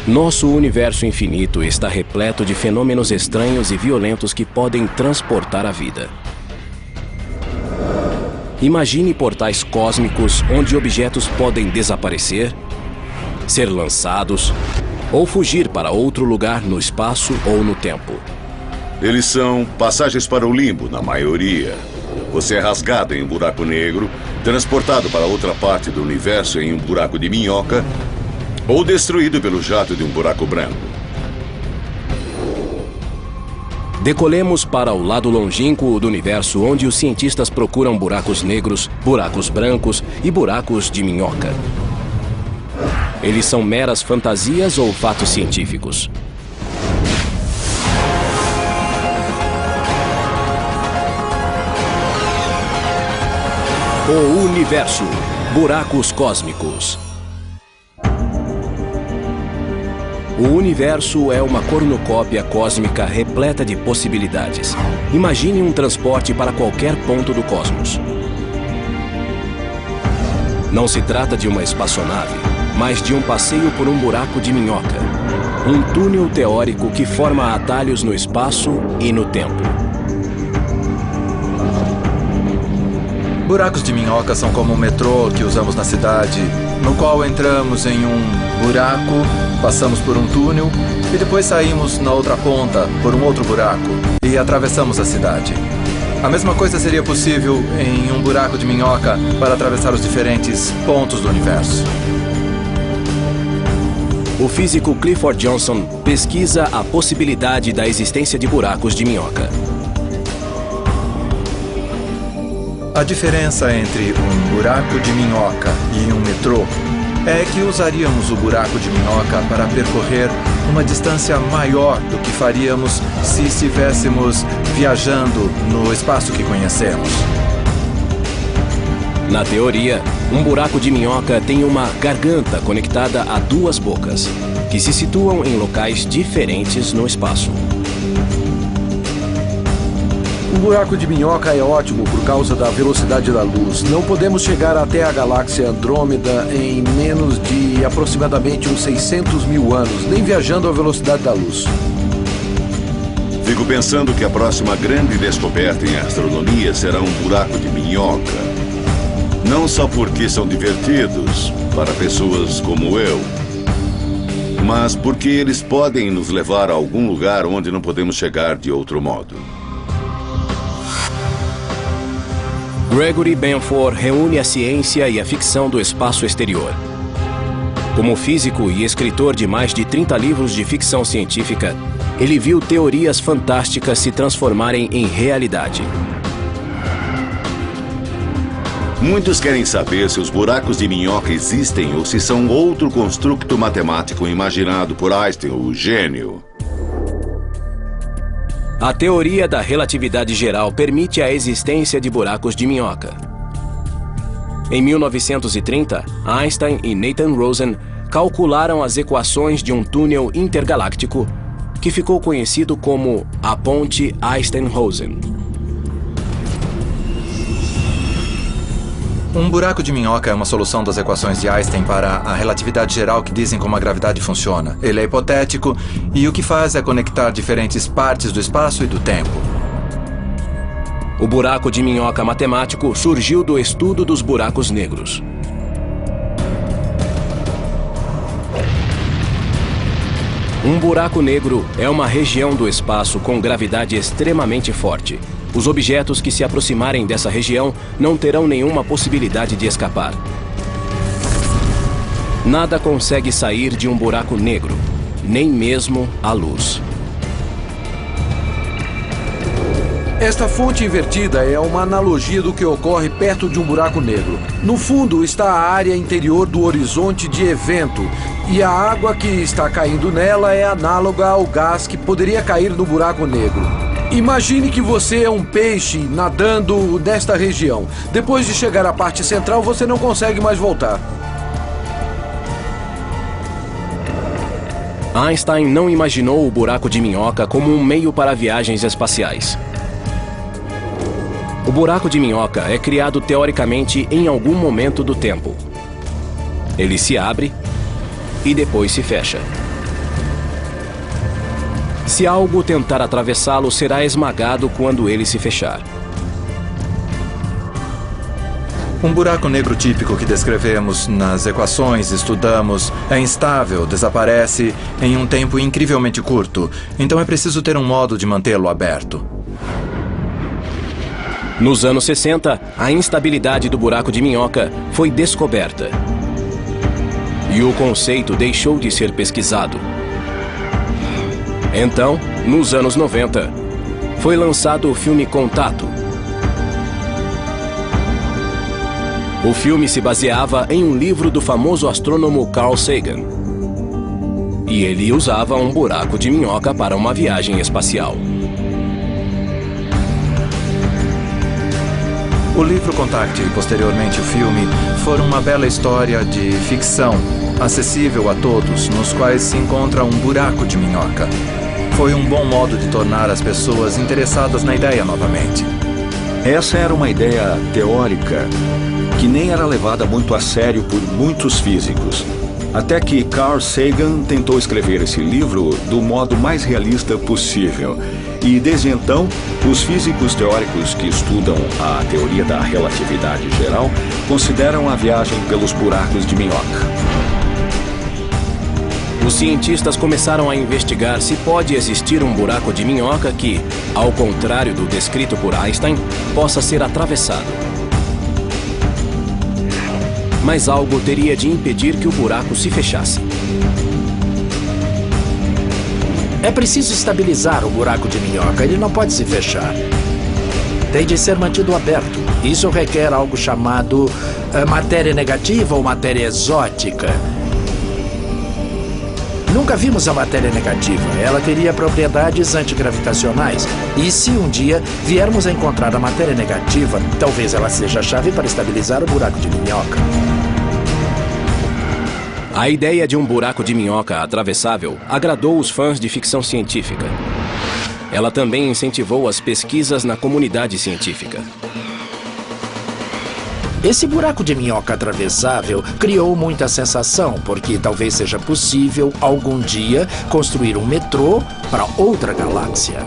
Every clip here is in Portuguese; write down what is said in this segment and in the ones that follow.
Nosso universo infinito está repleto de fenômenos estranhos e violentos que podem transportar a vida. Imagine portais cósmicos onde objetos podem desaparecer, ser lançados ou fugir para outro lugar no espaço ou no tempo. Eles são passagens para o limbo, na maioria. Você é rasgado em um buraco negro, transportado para outra parte do universo em um buraco de minhoca, ou destruído pelo jato de um buraco branco. Decolemos para o lado longínquo do universo, onde os cientistas procuram buracos negros, buracos brancos e buracos de minhoca. Eles são meras fantasias ou fatos científicos? O universo. Buracos cósmicos. O universo é uma cornucópia cósmica repleta de possibilidades. Imagine um transporte para qualquer ponto do cosmos. Não se trata de uma espaçonave, mas de um passeio por um buraco de minhoca. Um túnel teórico que forma atalhos no espaço e no tempo. Buracos de minhoca são como o metrô que usamos na cidade, no qual entramos em um buraco, passamos por um túnel e depois saímos na outra ponta por um outro buraco e atravessamos a cidade. A mesma coisa seria possível em um buraco de minhoca para atravessar os diferentes pontos do universo. O físico Clifford Johnson pesquisa a possibilidade da existência de buracos de minhoca. A diferença entre um buraco de minhoca e um metrô é que usaríamos o buraco de minhoca para percorrer uma distância maior do que faríamos se estivéssemos viajando no espaço que conhecemos. Na teoria, um buraco de minhoca tem uma garganta conectada a duas bocas, que se situam em locais diferentes no espaço. Um buraco de minhoca é ótimo por causa da velocidade da luz. Não podemos chegar até a galáxia Andrômeda em menos de aproximadamente uns 600 mil anos, nem viajando à velocidade da luz. Fico pensando que a próxima grande descoberta em astronomia será um buraco de minhoca. Não só porque são divertidos para pessoas como eu, mas porque eles podem nos levar a algum lugar onde não podemos chegar de outro modo. Gregory Benford reúne a ciência e a ficção do espaço exterior. Como físico e escritor de mais de 30 livros de ficção científica, ele viu teorias fantásticas se transformarem em realidade. Muitos querem saber se os buracos de minhoca existem ou se são outro construto matemático imaginado por Einstein, o gênio. A teoria da relatividade geral permite a existência de buracos de minhoca. Em 1930, Einstein e Nathan Rosen calcularam as equações de um túnel intergaláctico que ficou conhecido como a Ponte Einstein-Rosen. Um buraco de minhoca é uma solução das equações de Einstein para a relatividade geral que dizem como a gravidade funciona. Ele é hipotético e o que faz é conectar diferentes partes do espaço e do tempo. O buraco de minhoca matemático surgiu do estudo dos buracos negros. Um buraco negro é uma região do espaço com gravidade extremamente forte. Os objetos que se aproximarem dessa região não terão nenhuma possibilidade de escapar. Nada consegue sair de um buraco negro, nem mesmo a luz. Esta fonte invertida é uma analogia do que ocorre perto de um buraco negro. No fundo está a área interior do horizonte de evento, e a água que está caindo nela é análoga ao gás que poderia cair no buraco negro. Imagine que você é um peixe nadando nesta região. Depois de chegar à parte central, você não consegue mais voltar. Einstein não imaginou o buraco de minhoca como um meio para viagens espaciais. O buraco de minhoca é criado teoricamente em algum momento do tempo. Ele se abre e depois se fecha. Se algo tentar atravessá-lo, será esmagado quando ele se fechar. Um buraco negro típico que descrevemos nas equações, estudamos, é instável, desaparece em um tempo incrivelmente curto. Então é preciso ter um modo de mantê-lo aberto. Nos anos 60, a instabilidade do buraco de minhoca foi descoberta. E o conceito deixou de ser pesquisado. Então, nos anos 90, foi lançado o filme Contato. O filme se baseava em um livro do famoso astrônomo Carl Sagan. E ele usava um buraco de minhoca para uma viagem espacial. O livro Contact e, posteriormente, o filme foram uma bela história de ficção, acessível a todos, nos quais se encontra um buraco de minhoca. Foi um bom modo de tornar as pessoas interessadas na ideia novamente. Essa era uma ideia teórica que nem era levada muito a sério por muitos físicos. Até que Carl Sagan tentou escrever esse livro do modo mais realista possível. E desde então, os físicos teóricos que estudam a teoria da relatividade geral consideram a viagem pelos buracos de minhoca. Os cientistas começaram a investigar se pode existir um buraco de minhoca que, ao contrário do descrito por Einstein, possa ser atravessado. Mas algo teria de impedir que o buraco se fechasse. É preciso estabilizar o buraco de minhoca. Ele não pode se fechar. Tem de ser mantido aberto. Isso requer algo chamado matéria negativa ou matéria exótica. Nunca vimos a matéria negativa. Ela teria propriedades antigravitacionais. E se um dia viermos a encontrar a matéria negativa, talvez ela seja a chave para estabilizar o buraco de minhoca. A ideia de um buraco de minhoca atravessável agradou os fãs de ficção científica. Ela também incentivou as pesquisas na comunidade científica. Esse buraco de minhoca atravessável criou muita sensação, porque talvez seja possível, algum dia, construir um metrô para outra galáxia.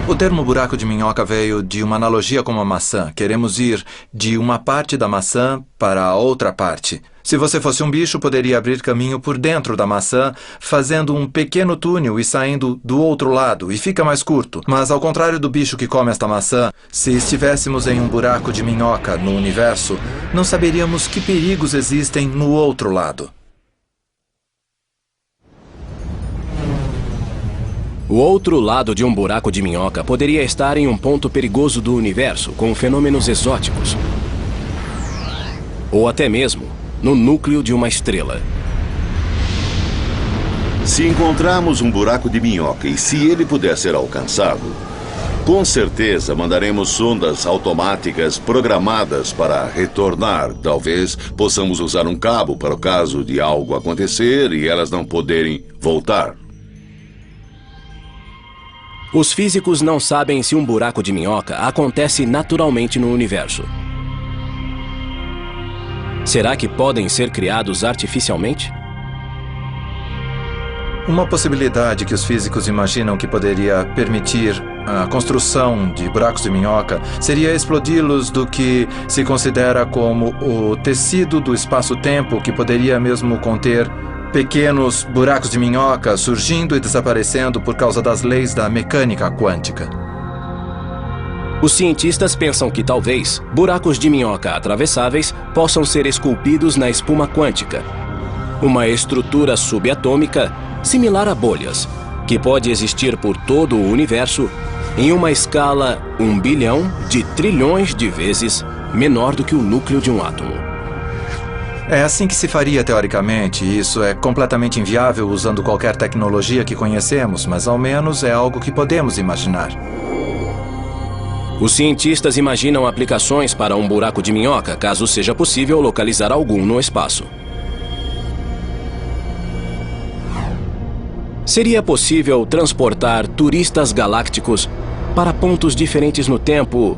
O termo buraco de minhoca veio de uma analogia com uma maçã. Queremos ir de uma parte da maçã para a outra parte. Se você fosse um bicho, poderia abrir caminho por dentro da maçã, fazendo um pequeno túnel e saindo do outro lado, e fica mais curto. Mas ao contrário do bicho que come esta maçã, se estivéssemos em um buraco de minhoca no universo, não saberíamos que perigos existem no outro lado. O outro lado de um buraco de minhoca poderia estar em um ponto perigoso do universo, com fenômenos exóticos. Ou até mesmo no núcleo de uma estrela. Se encontrarmos um buraco de minhoca e se ele puder ser alcançado, com certeza mandaremos sondas automáticas programadas para retornar. Talvez possamos usar um cabo para o caso de algo acontecer e elas não poderem voltar. Os físicos não sabem se um buraco de minhoca acontece naturalmente no universo. Será que podem ser criados artificialmente? Uma possibilidade que os físicos imaginam que poderia permitir a construção de buracos de minhoca seria explodi-los do que se considera como o tecido do espaço-tempo, que poderia mesmo conter pequenos buracos de minhoca surgindo e desaparecendo por causa das leis da mecânica quântica. Os cientistas pensam que talvez buracos de minhoca atravessáveis possam ser esculpidos na espuma quântica, uma estrutura subatômica similar a bolhas, que pode existir por todo o universo em uma escala 1 bilhão de trilhões de vezes menor do que o núcleo de um átomo. É assim que se faria teoricamente. Isso é completamente inviável usando qualquer tecnologia que conhecemos, mas ao menos é algo que podemos imaginar. Os cientistas imaginam aplicações para um buraco de minhoca, caso seja possível localizar algum no espaço. Seria possível transportar turistas galácticos para pontos diferentes no tempo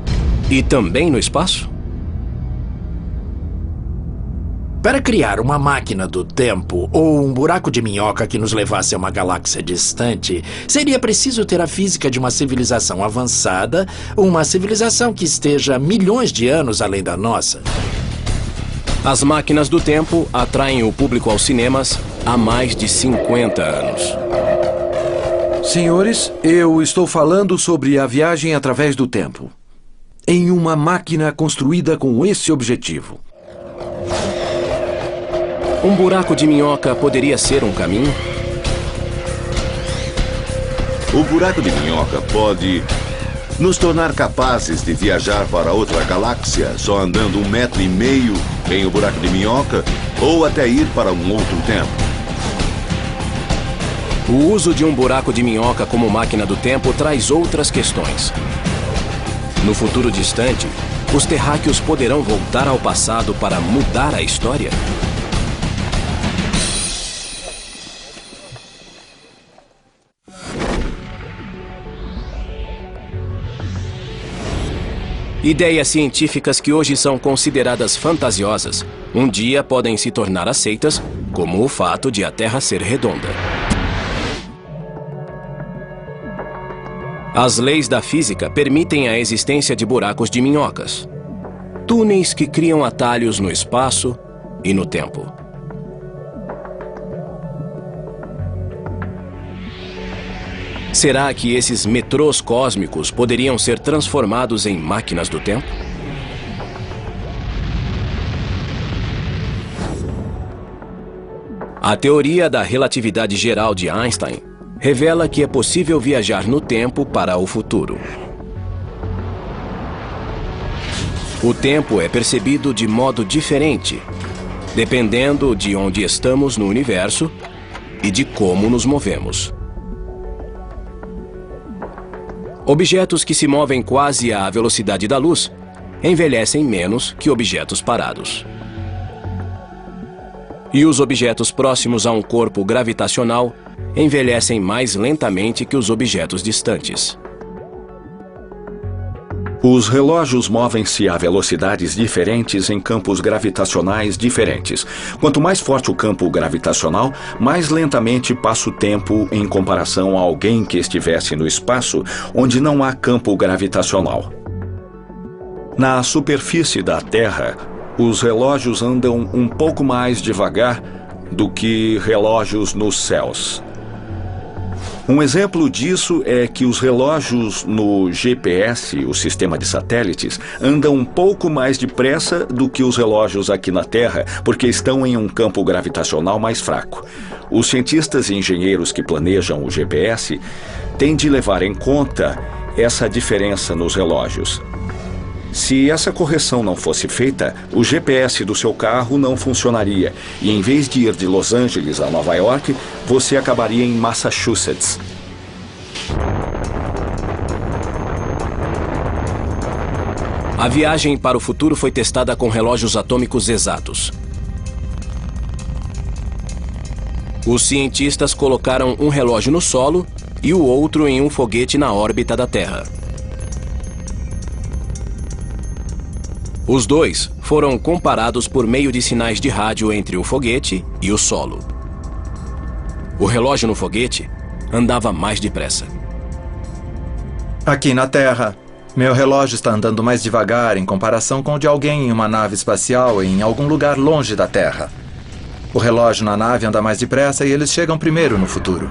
e também no espaço? Para criar uma máquina do tempo ou um buraco de minhoca que nos levasse a uma galáxia distante, seria preciso ter a física de uma civilização avançada, uma civilização que esteja milhões de anos além da nossa. As máquinas do tempo atraem o público aos cinemas há mais de 50 anos. Senhores, eu estou falando sobre a viagem através do tempo. Em uma máquina construída com esse objetivo. Um buraco de minhoca poderia ser um caminho? O buraco de minhoca pode nos tornar capazes de viajar para outra galáxia só andando 1,5 metro em um buraco de minhoca ou até ir para um outro tempo. O uso de um buraco de minhoca como máquina do tempo traz outras questões. No futuro distante, os terráqueos poderão voltar ao passado para mudar a história? Ideias científicas que hoje são consideradas fantasiosas, um dia podem se tornar aceitas, como o fato de a Terra ser redonda. As leis da física permitem a existência de buracos de minhocas, túneis que criam atalhos no espaço e no tempo. Será que esses metrôs cósmicos poderiam ser transformados em máquinas do tempo? A teoria da relatividade geral de Einstein revela que é possível viajar no tempo para o futuro. O tempo é percebido de modo diferente, dependendo de onde estamos no universo e de como nos movemos. Objetos que se movem quase à velocidade da luz envelhecem menos que objetos parados. E os objetos próximos a um corpo gravitacional envelhecem mais lentamente que os objetos distantes. Os relógios movem-se a velocidades diferentes em campos gravitacionais diferentes. Quanto mais forte o campo gravitacional, mais lentamente passa o tempo em comparação a alguém que estivesse no espaço onde não há campo gravitacional. Na superfície da Terra, os relógios andam um pouco mais devagar do que relógios nos céus. Um exemplo disso é que os relógios no GPS, o sistema de satélites, andam um pouco mais depressa do que os relógios aqui na Terra, porque estão em um campo gravitacional mais fraco. Os cientistas e engenheiros que planejam o GPS têm de levar em conta essa diferença nos relógios. Se essa correção não fosse feita, o GPS do seu carro não funcionaria e, em vez de ir de Los Angeles a Nova York, você acabaria em Massachusetts. A viagem para o futuro foi testada com relógios atômicos exatos. Os cientistas colocaram um relógio no solo e o outro em um foguete na órbita da Terra. Os dois foram comparados por meio de sinais de rádio entre o foguete e o solo. O relógio no foguete andava mais depressa. Aqui na Terra, meu relógio está andando mais devagar em comparação com o de alguém em uma nave espacial em algum lugar longe da Terra. O relógio na nave anda mais depressa e eles chegam primeiro no futuro.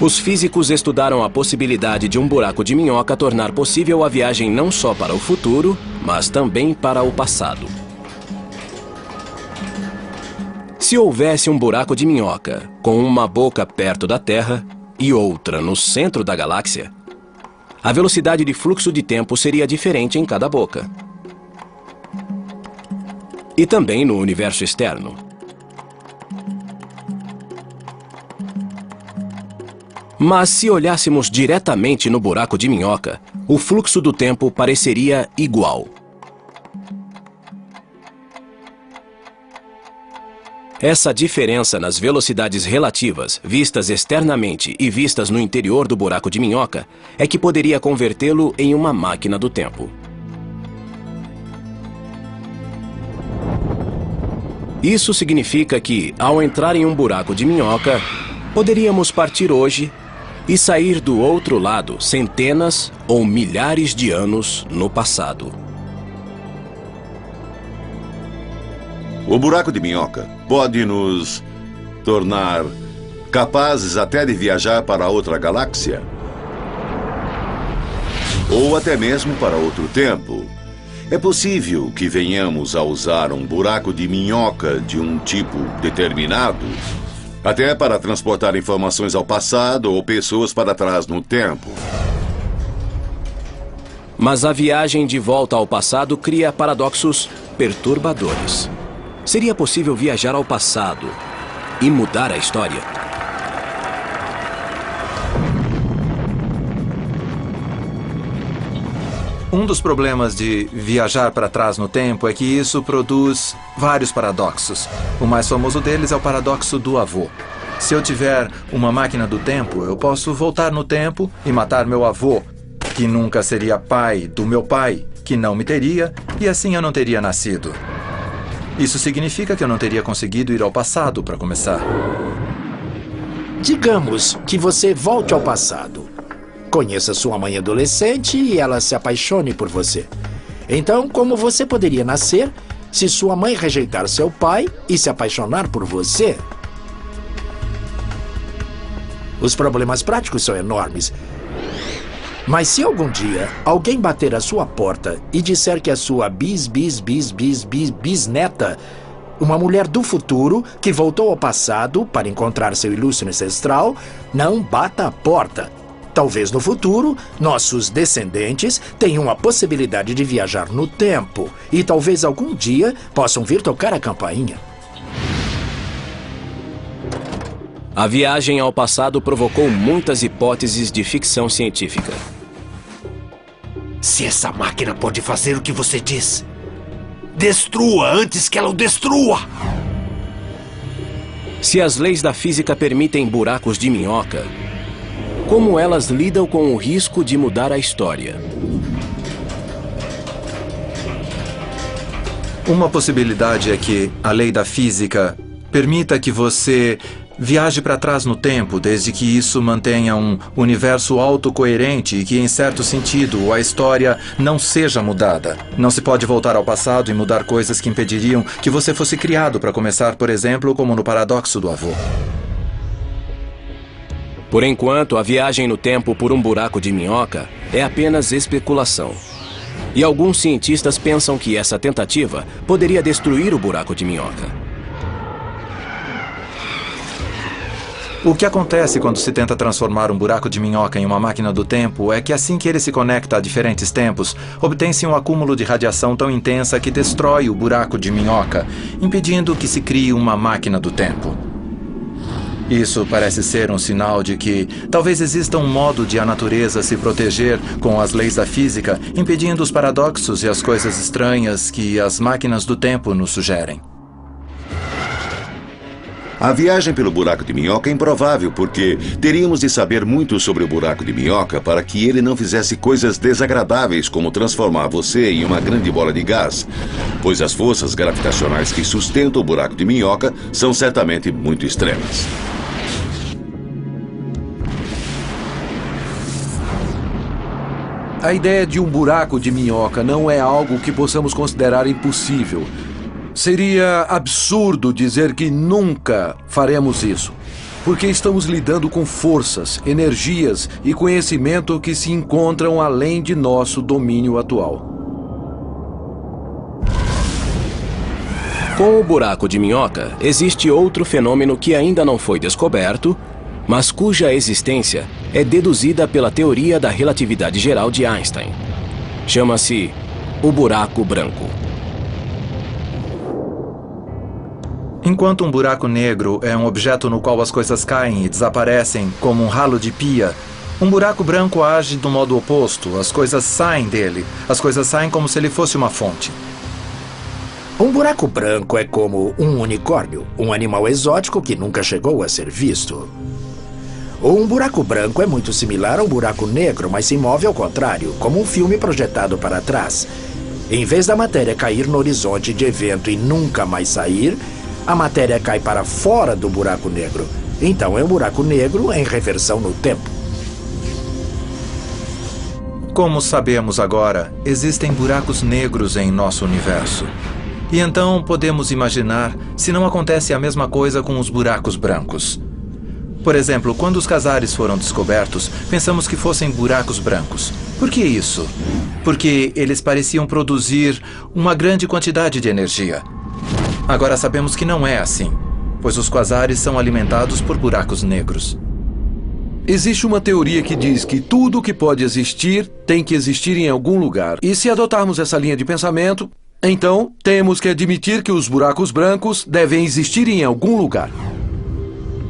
Os físicos estudaram a possibilidade de um buraco de minhoca tornar possível a viagem não só para o futuro, mas também para o passado. Se houvesse um buraco de minhoca com uma boca perto da Terra e outra no centro da galáxia, a velocidade de fluxo de tempo seria diferente em cada boca. E também no universo externo. Mas se olhássemos diretamente no buraco de minhoca, o fluxo do tempo pareceria igual. Essa diferença nas velocidades relativas, vistas externamente e vistas no interior do buraco de minhoca, é que poderia convertê-lo em uma máquina do tempo. Isso significa que, ao entrar em um buraco de minhoca, poderíamos partir hoje e sair do outro lado centenas ou milhares de anos no passado. O buraco de minhoca pode nos tornar capazes até de viajar para outra galáxia. Ou até mesmo para outro tempo. É possível que venhamos a usar um buraco de minhoca de um tipo determinado, até para transportar informações ao passado ou pessoas para trás no tempo. Mas a viagem de volta ao passado cria paradoxos perturbadores. Seria possível viajar ao passado e mudar a história? Um dos problemas de viajar para trás no tempo é que isso produz vários paradoxos. O mais famoso deles é o paradoxo do avô. Se eu tiver uma máquina do tempo, eu posso voltar no tempo e matar meu avô, que nunca seria pai do meu pai, que não me teria, e assim eu não teria nascido. Isso significa que eu não teria conseguido ir ao passado para começar. Digamos que você volte ao passado. Conheça sua mãe adolescente e ela se apaixone por você. Então, como você poderia nascer se sua mãe rejeitar seu pai e se apaixonar por você? Os problemas práticos são enormes. Mas se algum dia alguém bater a sua porta e disser que a sua bisneta, uma mulher do futuro que voltou ao passado para encontrar seu ilustre ancestral, não bata a porta. Talvez no futuro, nossos descendentes tenham a possibilidade de viajar no tempo e talvez algum dia possam vir tocar a campainha. A viagem ao passado provocou muitas hipóteses de ficção científica. Se essa máquina pode fazer o que você diz, destrua antes que ela o destrua! Se as leis da física permitem buracos de minhoca, como elas lidam com o risco de mudar a história? Uma possibilidade é que a lei da física permita que você viaje para trás no tempo, desde que isso mantenha um universo autocoerente e que, em certo sentido, a história não seja mudada. Não se pode voltar ao passado e mudar coisas que impediriam que você fosse criado, para começar, por exemplo, como no paradoxo do avô. Por enquanto, a viagem no tempo por um buraco de minhoca é apenas especulação. E alguns cientistas pensam que essa tentativa poderia destruir o buraco de minhoca. O que acontece quando se tenta transformar um buraco de minhoca em uma máquina do tempo é que assim que ele se conecta a diferentes tempos, obtém-se um acúmulo de radiação tão intensa que destrói o buraco de minhoca, impedindo que se crie uma máquina do tempo. Isso parece ser um sinal de que talvez exista um modo de a natureza se proteger com as leis da física, impedindo os paradoxos e as coisas estranhas que as máquinas do tempo nos sugerem. A viagem pelo buraco de minhoca é improvável porque teríamos de saber muito sobre o buraco de minhoca para que ele não fizesse coisas desagradáveis como transformar você em uma grande bola de gás, pois as forças gravitacionais que sustentam o buraco de minhoca são certamente muito extremas. A ideia de um buraco de minhoca não é algo que possamos considerar impossível. Seria absurdo dizer que nunca faremos isso, porque estamos lidando com forças, energias e conhecimento que se encontram além de nosso domínio atual. Com o buraco de minhoca, existe outro fenômeno que ainda não foi descoberto, mas cuja existência é deduzida pela teoria da relatividade geral de Einstein. Chama-se o buraco branco. Enquanto um buraco negro é um objeto no qual as coisas caem e desaparecem como um ralo de pia, um buraco branco age do modo oposto. As coisas saem dele. As coisas saem como se ele fosse uma fonte. Um buraco branco é como um unicórnio, um animal exótico que nunca chegou a ser visto. Um buraco branco é muito similar a um buraco negro, mas se move ao contrário, como um filme projetado para trás. Em vez da matéria cair no horizonte de evento e nunca mais sair, a matéria cai para fora do buraco negro. Então é um buraco negro em reversão no tempo. Como sabemos agora, existem buracos negros em nosso universo. E então podemos imaginar se não acontece a mesma coisa com os buracos brancos. Por exemplo, quando os quasares foram descobertos, pensamos que fossem buracos brancos. Por que isso? Porque eles pareciam produzir uma grande quantidade de energia. Agora sabemos que não é assim, pois os quasares são alimentados por buracos negros. Existe uma teoria que diz que tudo que pode existir tem que existir em algum lugar. E se adotarmos essa linha de pensamento, então temos que admitir que os buracos brancos devem existir em algum lugar.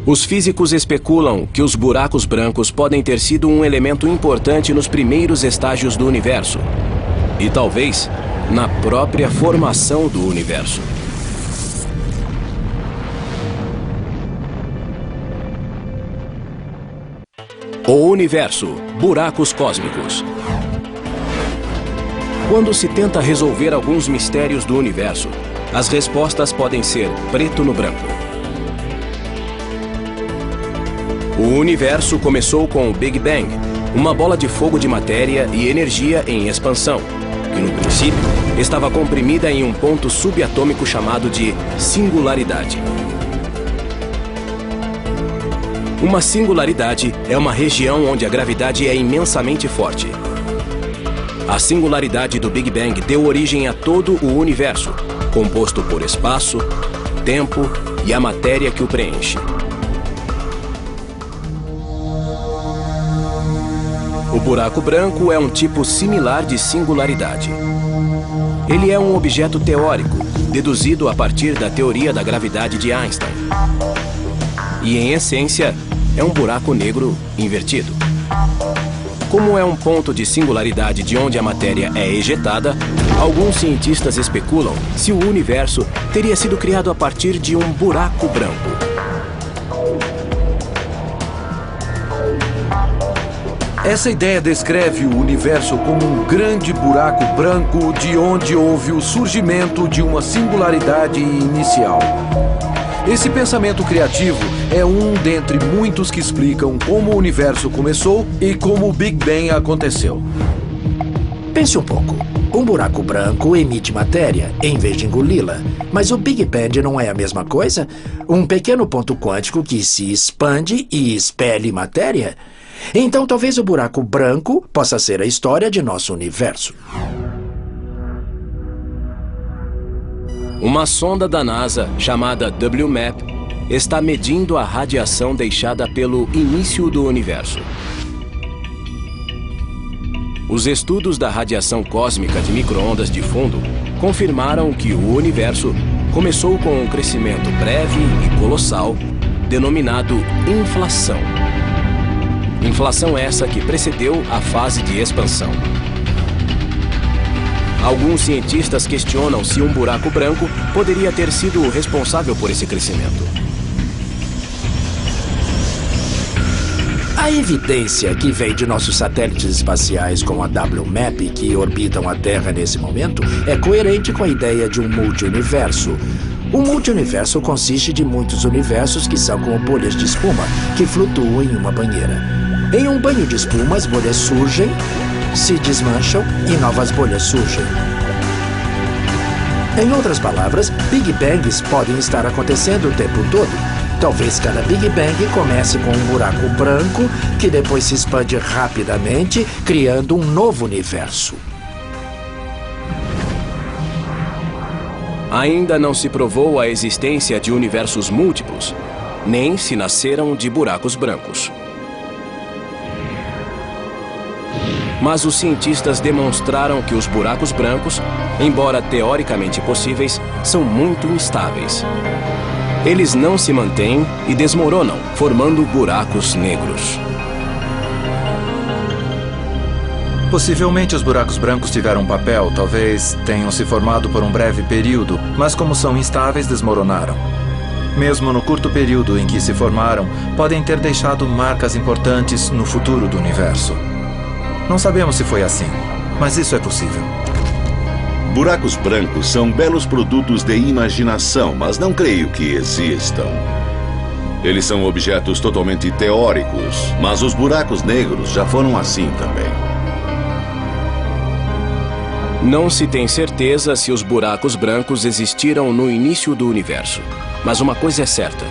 Os físicos especulam que os buracos brancos podem ter sido um elemento importante nos primeiros estágios do universo. E talvez na própria formação do universo. O universo, buracos cósmicos. Quando se tenta resolver alguns mistérios do universo, as respostas podem ser preto no branco. O universo começou com o Big Bang, uma bola de fogo de matéria e energia em expansão, que no princípio estava comprimida em um ponto subatômico chamado de singularidade. Uma singularidade é uma região onde a gravidade é imensamente forte. A singularidade do Big Bang deu origem a todo o universo, composto por espaço, tempo e a matéria que o preenche. O buraco branco é um tipo similar de singularidade. Ele é um objeto teórico, deduzido a partir da teoria da gravidade de Einstein. E, em essência, é um buraco negro invertido. Como é um ponto de singularidade de onde a matéria é ejetada, alguns cientistas especulam se o universo teria sido criado a partir de um buraco branco. Essa ideia descreve o universo como um grande buraco branco de onde houve o surgimento de uma singularidade inicial. Esse pensamento criativo é um dentre muitos que explicam como o universo começou e como o Big Bang aconteceu. Pense um pouco. Um buraco branco emite matéria, em vez de engoli-la. Mas o Big Bang não é a mesma coisa? Um pequeno ponto quântico que se expande e expele matéria? Então talvez o buraco branco possa ser a história de nosso universo. Uma sonda da NASA, chamada WMAP, está medindo a radiação deixada pelo início do universo. Os estudos da radiação cósmica de micro-ondas de fundo confirmaram que o universo começou com um crescimento breve e colossal, denominado inflação. Inflação essa que precedeu a fase de expansão. Alguns cientistas questionam se um buraco branco poderia ter sido responsável por esse crescimento. A evidência que vem de nossos satélites espaciais como a WMAP, que orbitam a Terra nesse momento, é coerente com a ideia de um multiuniverso. O multiuniverso consiste de muitos universos que são como bolhas de espuma que flutuam em uma banheira. Em um banho de espuma, as bolhas surgem, se desmancham e novas bolhas surgem. Em outras palavras, Big Bangs podem estar acontecendo o tempo todo. Talvez cada Big Bang comece com um buraco branco que depois se expande rapidamente, criando um novo universo. Ainda não se provou a existência de universos múltiplos, nem se nasceram de buracos brancos. Mas os cientistas demonstraram que os buracos brancos, embora teoricamente possíveis, são muito instáveis. Eles não se mantêm e desmoronam, formando buracos negros. Possivelmente os buracos brancos tiveram um papel, talvez tenham se formado por um breve período, mas como são instáveis, desmoronaram. Mesmo no curto período em que se formaram, podem ter deixado marcas importantes no futuro do universo. Não sabemos se foi assim, mas isso é possível. Buracos brancos são belos produtos de imaginação, mas não creio que existam. Eles são objetos totalmente teóricos, mas os buracos negros já foram assim também. Não se tem certeza se os buracos brancos existiram no início do universo. Mas uma coisa é certa: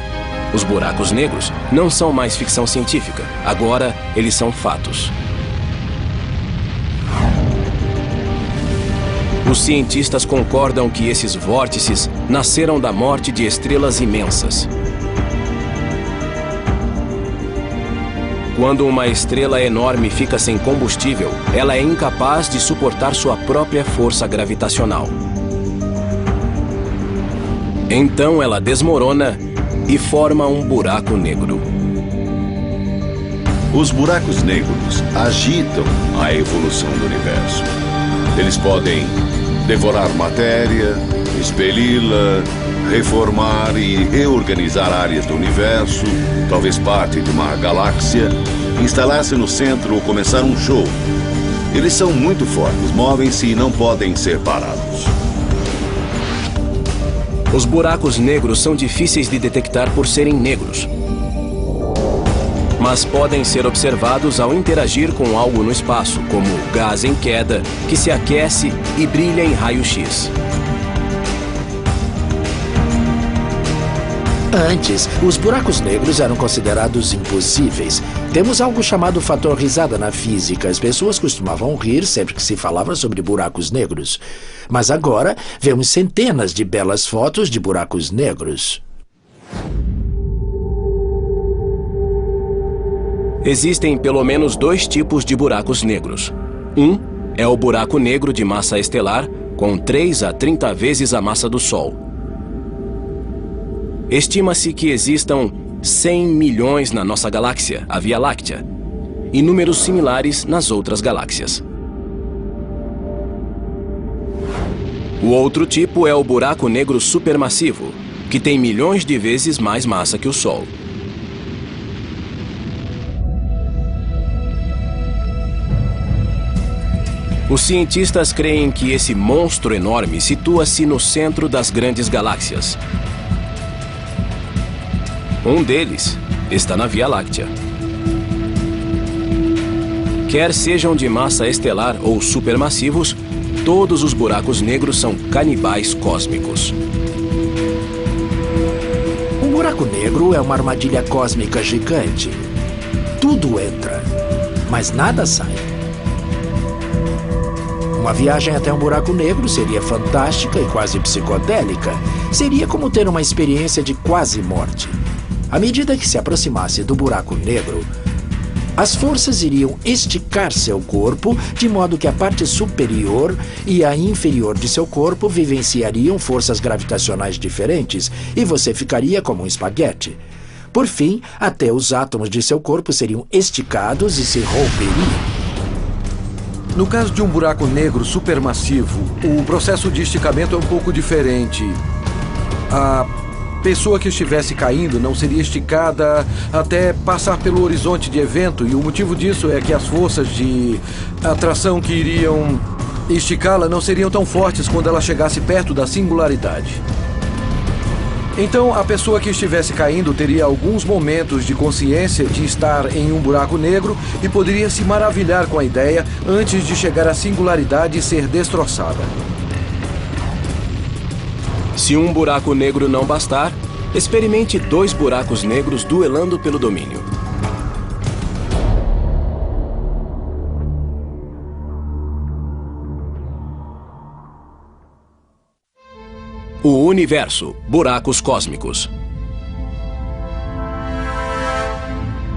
os buracos negros não são mais ficção científica. Agora, eles são fatos. Os cientistas concordam que esses vórtices nasceram da morte de estrelas imensas. Quando uma estrela enorme fica sem combustível, ela é incapaz de suportar sua própria força gravitacional. Então ela desmorona e forma um buraco negro. Os buracos negros agitam a evolução do universo. Eles podem devorar matéria, expeli-la, reformar e reorganizar áreas do universo, talvez parte de uma galáxia, instalar-se no centro ou começar um show. Eles são muito fortes, movem-se e não podem ser parados. Os buracos negros são difíceis de detectar por serem negros, mas podem ser observados ao interagir com algo no espaço, como gás em queda, que se aquece e brilha em raio-x. Antes, os buracos negros eram considerados impossíveis. Temos algo chamado fator risada na física. As pessoas costumavam rir sempre que se falava sobre buracos negros. Mas agora, vemos centenas de belas fotos de buracos negros. Existem pelo menos 2 tipos de buracos negros. Um é o buraco negro de massa estelar, com 3 a 30 vezes a massa do Sol. Estima-se que existam 100 milhões na nossa galáxia, a Via Láctea, e números similares nas outras galáxias. O outro tipo é o buraco negro supermassivo, que tem milhões de vezes mais massa que o Sol. Os cientistas creem que esse monstro enorme situa-se no centro das grandes galáxias. Um deles está na Via Láctea. Quer sejam de massa estelar ou supermassivos, todos os buracos negros são canibais cósmicos. Um buraco negro é uma armadilha cósmica gigante. Tudo entra, mas nada sai. Uma viagem até um buraco negro seria fantástica e quase psicodélica. Seria como ter uma experiência de quase morte. À medida que se aproximasse do buraco negro, as forças iriam esticar seu corpo, de modo que a parte superior e a inferior de seu corpo vivenciariam forças gravitacionais diferentes e você ficaria como um espaguete. Por fim, até os átomos de seu corpo seriam esticados e se romperiam. No caso de um buraco negro supermassivo, o processo de esticamento é um pouco diferente. A pessoa que estivesse caindo não seria esticada até passar pelo horizonte de evento, e o motivo disso é que as forças de atração que iriam esticá-la não seriam tão fortes quando ela chegasse perto da singularidade. Então, a pessoa que estivesse caindo teria alguns momentos de consciência de estar em um buraco negro e poderia se maravilhar com a ideia antes de chegar à singularidade e ser destroçada. Se um buraco negro não bastar, experimente 2 buracos negros duelando pelo domínio. O universo, buracos cósmicos.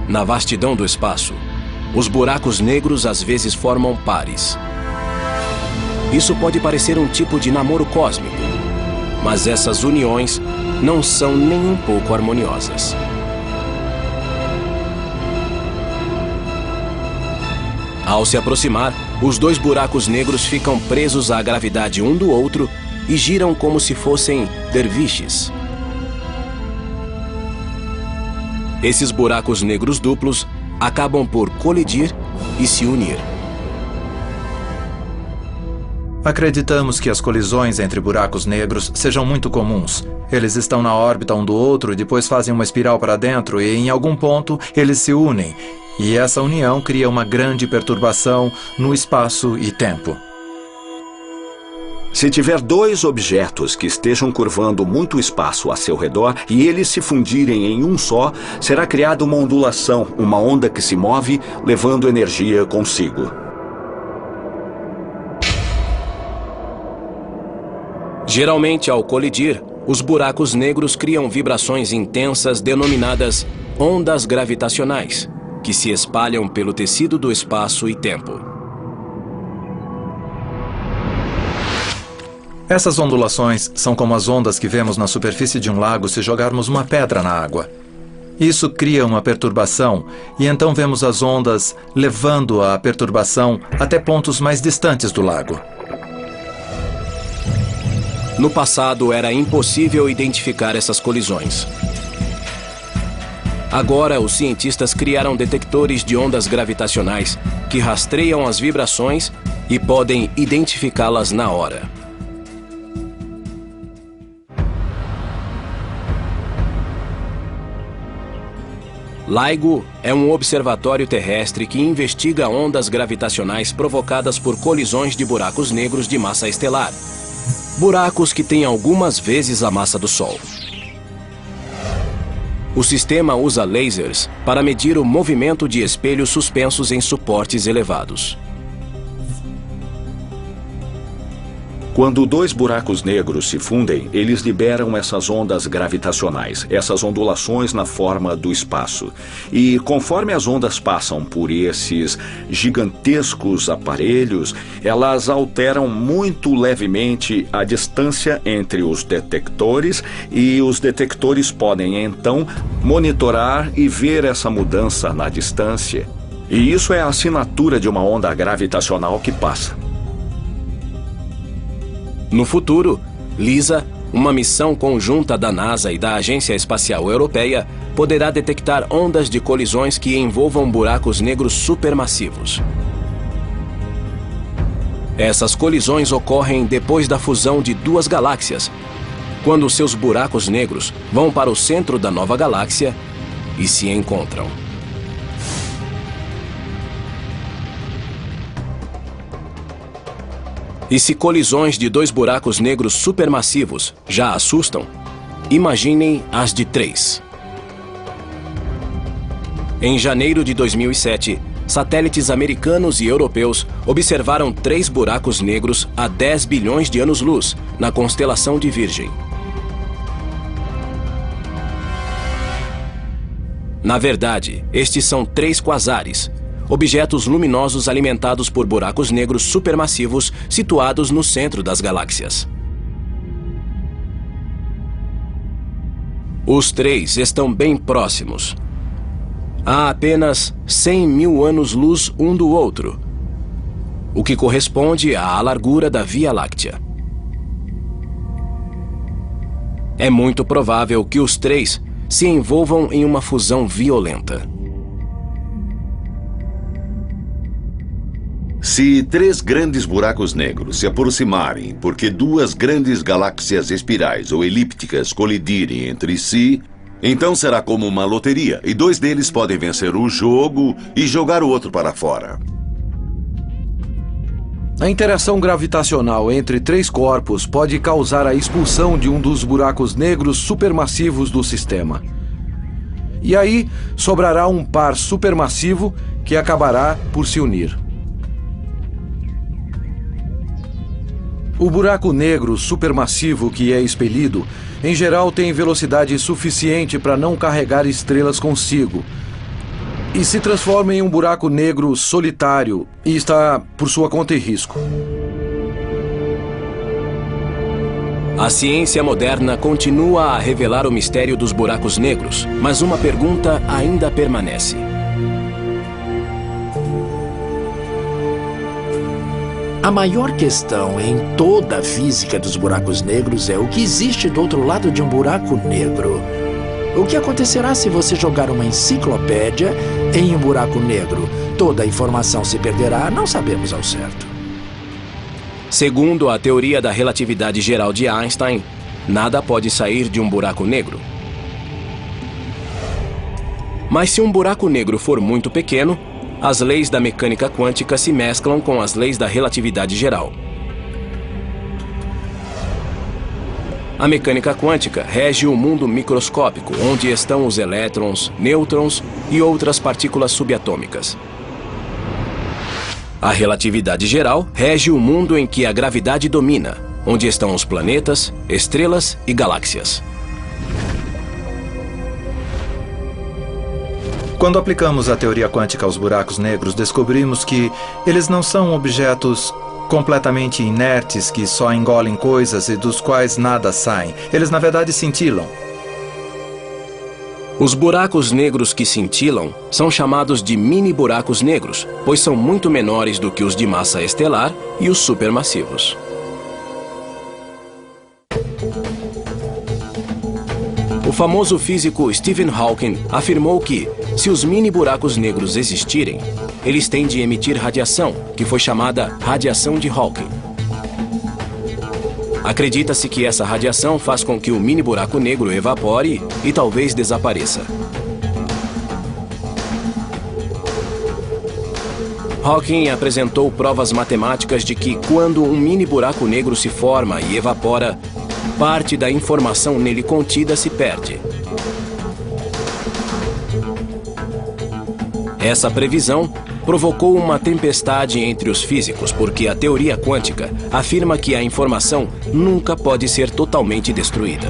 Na vastidão do espaço, os buracos negros às vezes formam pares. Isso pode parecer um tipo de namoro cósmico, mas essas uniões não são nem um pouco harmoniosas. Ao se aproximar, os 2 buracos negros ficam presos à gravidade um do outro e giram como se fossem derviches. Esses buracos negros duplos acabam por colidir e se unir. Acreditamos que as colisões entre buracos negros sejam muito comuns. Eles estão na órbita um do outro e depois fazem uma espiral para dentro e, em algum ponto, eles se unem. E essa união cria uma grande perturbação no espaço e tempo. Se tiver dois objetos que estejam curvando muito espaço a seu redor e eles se fundirem em um só, será criada uma ondulação, uma onda que se move, levando energia consigo. Geralmente, ao colidir, os buracos negros criam vibrações intensas denominadas ondas gravitacionais, que se espalham pelo tecido do espaço e tempo. Essas ondulações são como as ondas que vemos na superfície de um lago se jogarmos uma pedra na água. Isso cria uma perturbação e então vemos as ondas levando a perturbação até pontos mais distantes do lago. No passado, era impossível identificar essas colisões. Agora, os cientistas criaram detectores de ondas gravitacionais que rastreiam as vibrações e podem identificá-las na hora. LIGO é um observatório terrestre que investiga ondas gravitacionais provocadas por colisões de buracos negros de massa estelar. Buracos que têm algumas vezes a massa do Sol. O sistema usa lasers para medir o movimento de espelhos suspensos em suportes elevados. Quando dois buracos negros se fundem, eles liberam essas ondas gravitacionais, essas ondulações na forma do espaço. E conforme as ondas passam por esses gigantescos aparelhos, elas alteram muito levemente a distância entre os detectores e os detectores podem então monitorar e ver essa mudança na distância. E isso é a assinatura de uma onda gravitacional que passa. No futuro, LISA, uma missão conjunta da NASA e da Agência Espacial Europeia, poderá detectar ondas de colisões que envolvam buracos negros supermassivos. Essas colisões ocorrem depois da fusão de duas galáxias, quando seus buracos negros vão para o centro da nova galáxia e se encontram. E se colisões de dois buracos negros supermassivos já assustam, imaginem as de 3. Em janeiro de 2007, satélites americanos e europeus observaram 3 buracos negros a 10 bilhões de anos-luz na constelação de Virgem. Na verdade, estes são 3 quasares, objetos luminosos alimentados por buracos negros supermassivos situados no centro das galáxias. Os 3 estão bem próximos. Há apenas 100 mil anos-luz um do outro, o que corresponde à largura da Via Láctea. É muito provável que os 3 se envolvam em uma fusão violenta. Se 3 grandes buracos negros se aproximarem porque 2 grandes galáxias espirais ou elípticas colidirem entre si, então será como uma loteria e 2 deles podem vencer o jogo e jogar o outro para fora. A interação gravitacional entre 3 corpos pode causar a expulsão de um dos buracos negros supermassivos do sistema. E aí sobrará um par supermassivo que acabará por se unir. O buraco negro supermassivo que é expelido, em geral, tem velocidade suficiente para não carregar estrelas consigo e se transforma em um buraco negro solitário e está por sua conta e risco. A ciência moderna continua a revelar o mistério dos buracos negros, mas uma pergunta ainda permanece. A maior questão em toda a física dos buracos negros é o que existe do outro lado de um buraco negro. O que acontecerá se você jogar uma enciclopédia em um buraco negro? Toda a informação se perderá, não sabemos ao certo. Segundo a teoria da relatividade geral de Einstein, nada pode sair de um buraco negro. Mas se um buraco negro for muito pequeno, as leis da mecânica quântica se mesclam com as leis da relatividade geral. A mecânica quântica rege o mundo microscópico, onde estão os elétrons, nêutrons e outras partículas subatômicas. A relatividade geral rege o mundo em que a gravidade domina, onde estão os planetas, estrelas e galáxias. Quando aplicamos a teoria quântica aos buracos negros, descobrimos que eles não são objetos completamente inertes que só engolem coisas e dos quais nada sai. Eles, na verdade, cintilam. Os buracos negros que cintilam são chamados de mini-buracos negros, pois são muito menores do que os de massa estelar e os supermassivos. O famoso físico Stephen Hawking afirmou que, se os mini-buracos negros existirem, eles têm de emitir radiação, que foi chamada radiação de Hawking. Acredita-se que essa radiação faz com que o mini-buraco negro evapore e talvez desapareça. Hawking apresentou provas matemáticas de que, quando um mini-buraco negro se forma e evapora, parte da informação nele contida se perde. Essa previsão provocou uma tempestade entre os físicos, porque a teoria quântica afirma que a informação nunca pode ser totalmente destruída.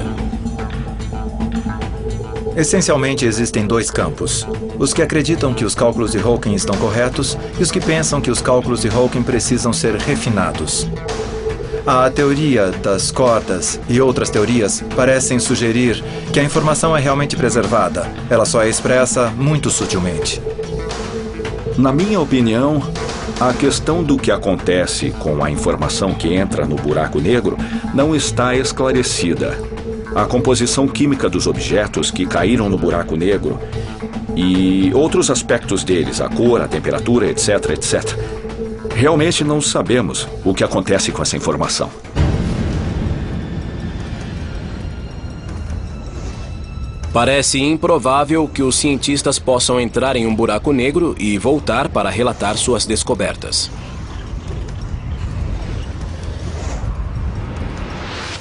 Essencialmente, existem dois campos. Os que acreditam que os cálculos de Hawking estão corretos e os que pensam que os cálculos de Hawking precisam ser refinados. A teoria das cordas e outras teorias parecem sugerir que a informação é realmente preservada. Ela só é expressa muito sutilmente. Na minha opinião, a questão do que acontece com a informação que entra no buraco negro não está esclarecida. A composição química dos objetos que caíram no buraco negro e outros aspectos deles, a cor, a temperatura, etc, etc. Realmente não sabemos o que acontece com essa informação. Parece improvável que os cientistas possam entrar em um buraco negro e voltar para relatar suas descobertas.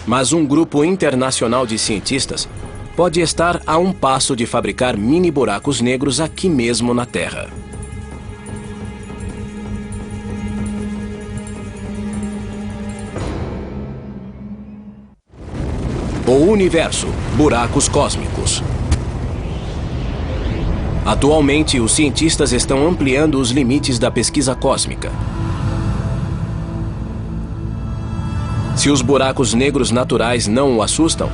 Mas um grupo internacional de cientistas pode estar a um passo de fabricar mini-buracos negros aqui mesmo na Terra. O universo, buracos cósmicos. Atualmente, os cientistas estão ampliando os limites da pesquisa cósmica. Se os buracos negros naturais não o assustam,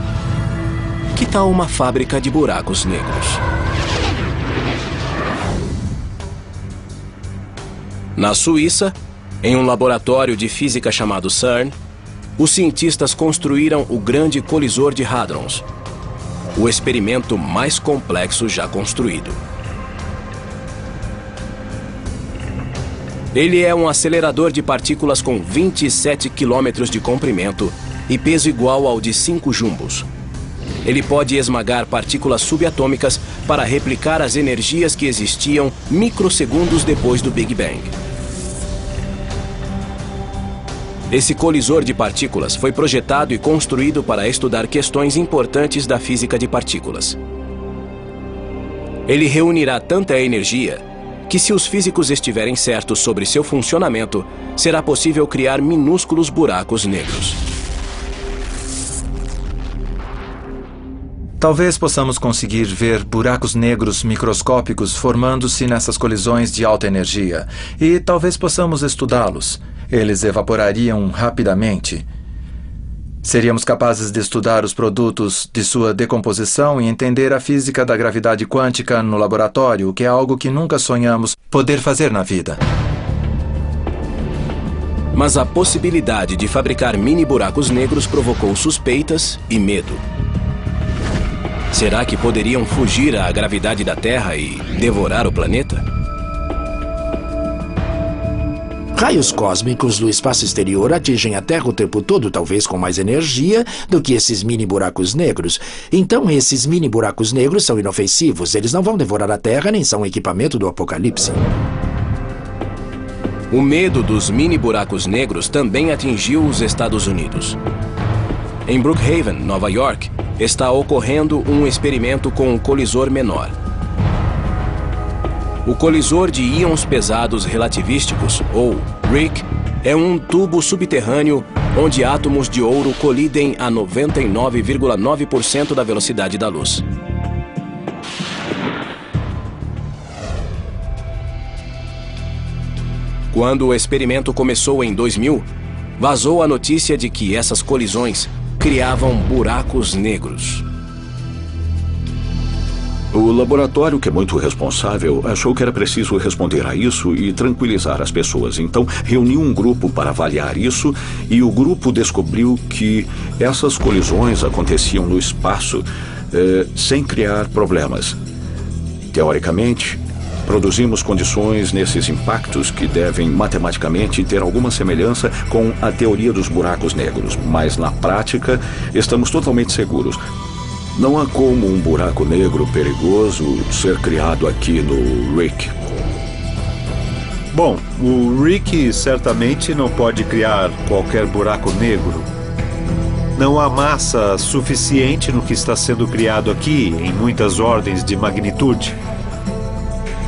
que tal uma fábrica de buracos negros? Na Suíça, em um laboratório de física chamado CERN, os cientistas construíram o Grande Colisor de Hadrons, o experimento mais complexo já construído. Ele é um acelerador de partículas com 27 km de comprimento e peso igual ao de 5 jumbos. Ele pode esmagar partículas subatômicas para replicar as energias que existiam microsegundos depois do Big Bang. Esse colisor de partículas foi projetado e construído para estudar questões importantes da física de partículas. Ele reunirá tanta energia que, se os físicos estiverem certos sobre seu funcionamento, será possível criar minúsculos buracos negros. Talvez possamos conseguir ver buracos negros microscópicos formando-se nessas colisões de alta energia, e talvez possamos estudá-los. Eles evaporariam rapidamente. Seríamos capazes de estudar os produtos de sua decomposição e entender a física da gravidade quântica no laboratório, o que é algo que nunca sonhamos poder fazer na vida. Mas a possibilidade de fabricar mini-buracos negros provocou suspeitas e medo. Será que poderiam fugir à gravidade da Terra e devorar o planeta? Raios cósmicos do espaço exterior atingem a Terra o tempo todo, talvez com mais energia do que esses mini buracos negros. Então, esses mini buracos negros são inofensivos. Eles não vão devorar a Terra, nem são equipamento do apocalipse. O medo dos mini buracos negros também atingiu os Estados Unidos. Em Brookhaven, Nova York, está ocorrendo um experimento com um colisor menor. O colisor de íons pesados relativísticos, ou RHIC, é um tubo subterrâneo onde átomos de ouro colidem a 99,9% da velocidade da luz. Quando o experimento começou em 2000, vazou a notícia de que essas colisões criavam buracos negros. O laboratório, que é muito responsável, achou que era preciso responder a isso e tranquilizar as pessoas. Então, reuniu um grupo para avaliar isso e o grupo descobriu que essas colisões aconteciam no espaço sem criar problemas. Teoricamente, produzimos condições nesses impactos que devem matematicamente ter alguma semelhança com a teoria dos buracos negros, mas na prática estamos totalmente seguros. Não há como um buraco negro perigoso ser criado aqui no RHIC. Bom, o RHIC certamente não pode criar qualquer buraco negro. Não há massa suficiente no que está sendo criado aqui, em muitas ordens de magnitude.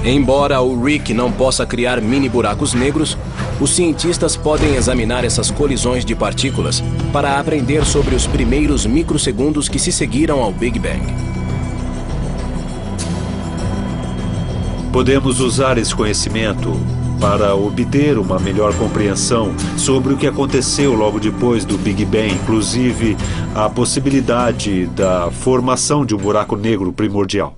Embora o RHIC não possa criar mini buracos negros, os cientistas podem examinar essas colisões de partículas para aprender sobre os primeiros microsegundos que se seguiram ao Big Bang. Podemos usar esse conhecimento para obter uma melhor compreensão sobre o que aconteceu logo depois do Big Bang, inclusive a possibilidade da formação de um buraco negro primordial.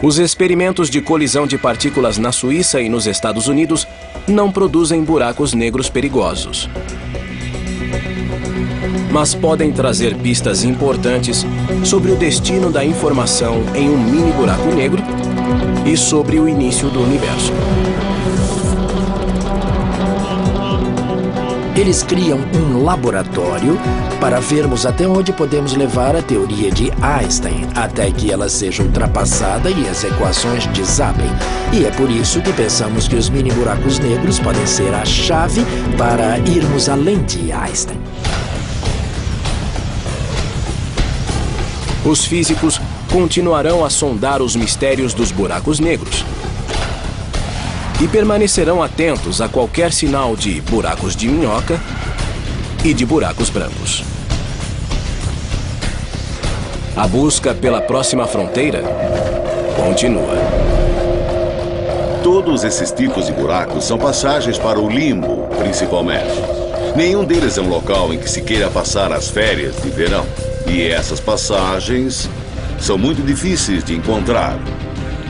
Os experimentos de colisão de partículas na Suíça e nos Estados Unidos não produzem buracos negros perigosos. Mas podem trazer pistas importantes sobre o destino da informação em um mini buraco negro e sobre o início do universo. Eles criam um laboratório para vermos até onde podemos levar a teoria de Einstein, até que ela seja ultrapassada e as equações desabem. E é por isso que pensamos que os mini buracos negros podem ser a chave para irmos além de Einstein. Os físicos continuarão a sondar os mistérios dos buracos negros e permanecerão atentos a qualquer sinal de buracos de minhoca e de buracos brancos. A busca pela próxima fronteira continua. Todos esses tipos de buracos são passagens para o limbo, principalmente. Nenhum deles é um local em que se queira passar as férias de verão. E essas passagens são muito difíceis de encontrar.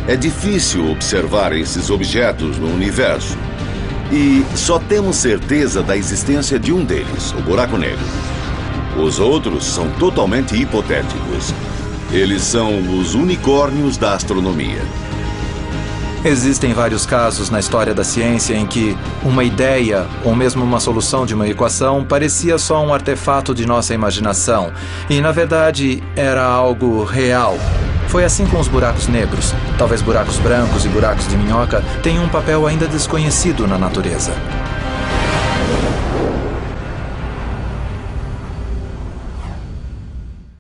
É difícil observar esses objetos no universo. E só temos certeza da existência de um deles, o buraco negro. Os outros são totalmente hipotéticos. Eles são os unicórnios da astronomia. Existem vários casos na história da ciência em que uma ideia, ou mesmo uma solução de uma equação, parecia só um artefato de nossa imaginação. E, na verdade, era algo real. Foi assim com os buracos negros. Talvez buracos brancos e buracos de minhoca tenham um papel ainda desconhecido na natureza.